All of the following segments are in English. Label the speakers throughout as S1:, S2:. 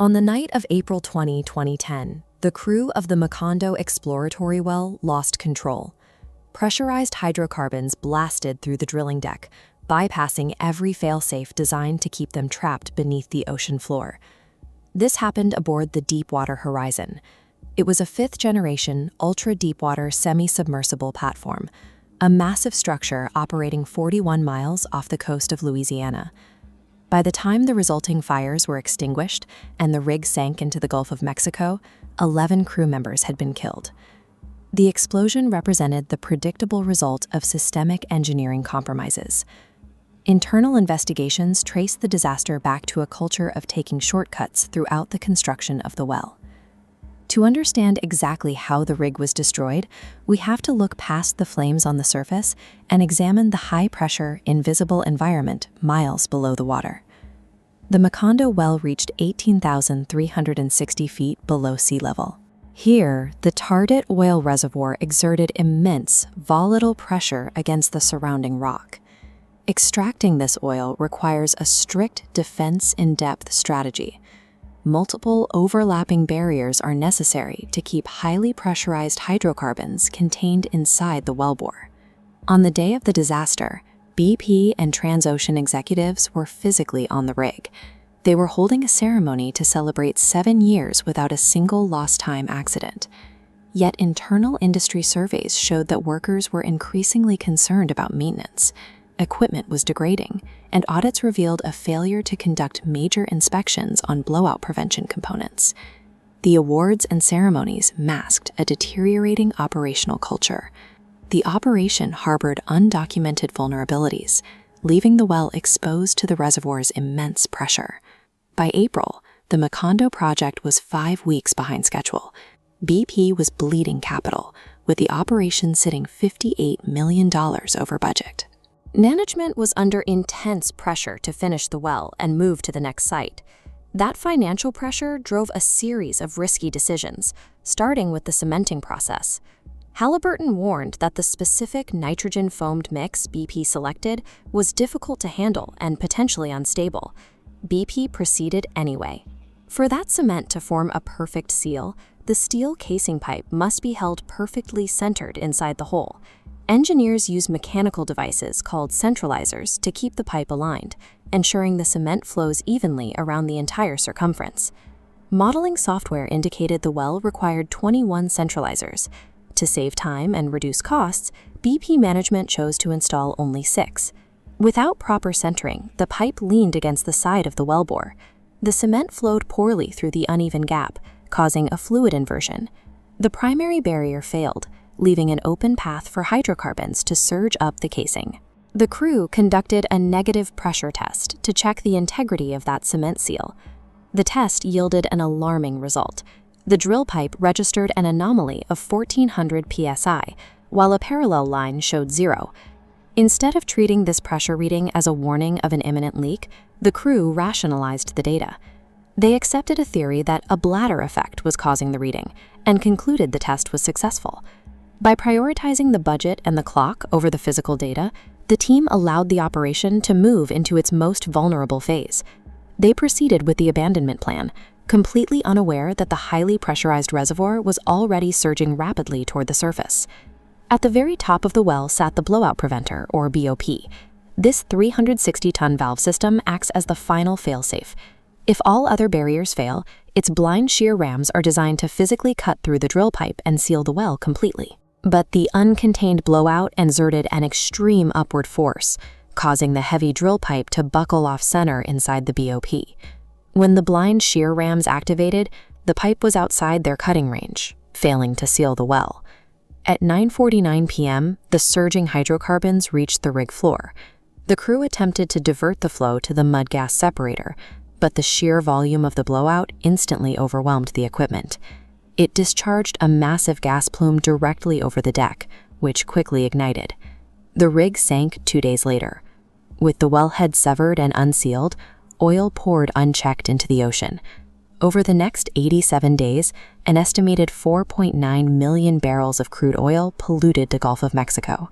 S1: On the night of April 2010, the crew of the Macondo exploratory well lost control. Pressurized hydrocarbons blasted through the drilling deck, bypassing every failsafe designed to keep them trapped beneath the ocean floor. This happened aboard the Deepwater Horizon. It was a fifth-generation, ultra-deepwater semi-submersible platform, a massive structure operating 41 miles off the coast of Louisiana. By the time the resulting fires were extinguished and the rig sank into the Gulf of Mexico, 11 crew members had been killed. The explosion represented the predictable result of systemic engineering compromises. Internal investigations traced the disaster back to a culture of taking shortcuts throughout the construction of the well. To understand exactly how the rig was destroyed, we have to look past the flames on the surface and examine the high-pressure, invisible environment miles below the water. The Macondo well reached 18,360 feet below sea level. Here, the Tardit oil reservoir exerted immense, volatile pressure against the surrounding rock. Extracting this oil requires a strict defense-in-depth strategy. Multiple overlapping barriers are necessary to keep highly pressurized hydrocarbons contained inside the wellbore. On the day of the disaster, BP and Transocean executives were physically on the rig. They were holding a ceremony to celebrate 7 years without a single lost-time accident. Yet internal industry surveys showed that workers were increasingly concerned about maintenance. Equipment was degrading, and audits revealed a failure to conduct major inspections on blowout prevention components. The awards and ceremonies masked a deteriorating operational culture. The operation harbored undocumented vulnerabilities, leaving the well exposed to the reservoir's immense pressure. By April, the Macondo project was 5 weeks behind schedule. BP was bleeding capital, with the operation sitting $58 million over budget. Management was under intense pressure to finish the well and move to the next site. That financial pressure drove a series of risky decisions, starting with the cementing process. Halliburton warned that the specific nitrogen-foamed mix BP selected was difficult to handle and potentially unstable. BP proceeded anyway. For that cement to form a perfect seal, the steel casing pipe must be held perfectly centered inside the hole. Engineers use mechanical devices called centralizers to keep the pipe aligned, ensuring the cement flows evenly around the entire circumference. Modeling software indicated the well required 21 centralizers. To save time and reduce costs, BP management chose to install only 6. Without proper centering, the pipe leaned against the side of the wellbore. The cement flowed poorly through the uneven gap, causing a fluid inversion. The primary barrier failed, leaving an open path for hydrocarbons to surge up the casing. The crew conducted a negative pressure test to check the integrity of that cement seal. The test yielded an alarming result. The drill pipe registered an anomaly of 1,400 psi, while a parallel line showed 0. Instead of treating this pressure reading as a warning of an imminent leak, the crew rationalized the data. They accepted a theory that a bladder effect was causing the reading and concluded the test was successful. By prioritizing the budget and the clock over the physical data, the team allowed the operation to move into its most vulnerable phase. They proceeded with the abandonment plan, completely unaware that the highly pressurized reservoir was already surging rapidly toward the surface. At the very top of the well sat the blowout preventer, or BOP. This 360-ton valve system acts as the final failsafe. If all other barriers fail, its blind shear rams are designed to physically cut through the drill pipe and seal the well completely. But the uncontained blowout exerted an extreme upward force, causing the heavy drill pipe to buckle off center inside the BOP. When the blind shear rams activated, the pipe was outside their cutting range, failing to seal the well. At 9:49 p.m., the surging hydrocarbons reached the rig floor. The crew attempted to divert the flow to the mud gas separator, but the sheer volume of the blowout instantly overwhelmed the equipment. It discharged a massive gas plume directly over the deck, which quickly ignited. The rig sank 2 days later. With the wellhead severed and unsealed, oil poured unchecked into the ocean. Over the next 87 days, an estimated 4.9 million barrels of crude oil polluted the Gulf of Mexico.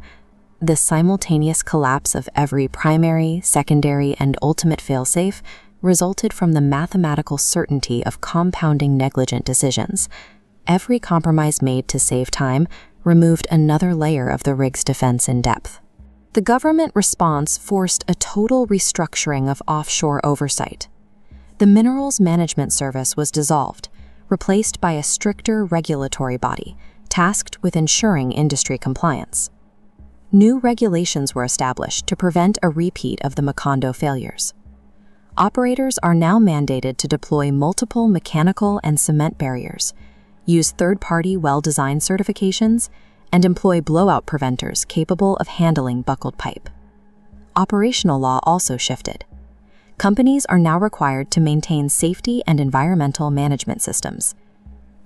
S1: The simultaneous collapse of every primary, secondary, and ultimate failsafe resulted from the mathematical certainty of compounding negligent decisions. Every compromise made to save time removed another layer of the rig's defense in depth. The government response forced a total restructuring of offshore oversight. The Minerals Management Service was dissolved, replaced by a stricter regulatory body, tasked with ensuring industry compliance. New regulations were established to prevent a repeat of the Macondo failures. Operators are now mandated to deploy multiple mechanical and cement barriers, use third-party well-design certifications, and employ blowout preventers capable of handling buckled pipe. Operational law also shifted. Companies are now required to maintain safety and environmental management systems.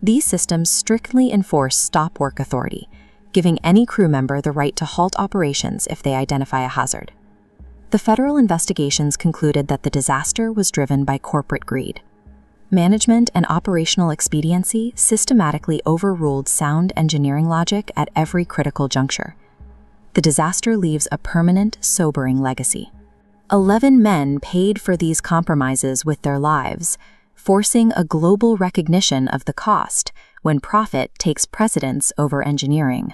S1: These systems strictly enforce stop work authority, giving any crew member the right to halt operations if they identify a hazard. The federal investigations concluded that the disaster was driven by corporate greed. Management and operational expediency systematically overruled sound engineering logic at every critical juncture. The disaster leaves a permanent, sobering legacy. 11 men paid for these compromises with their lives, forcing a global recognition of the cost when profit takes precedence over engineering.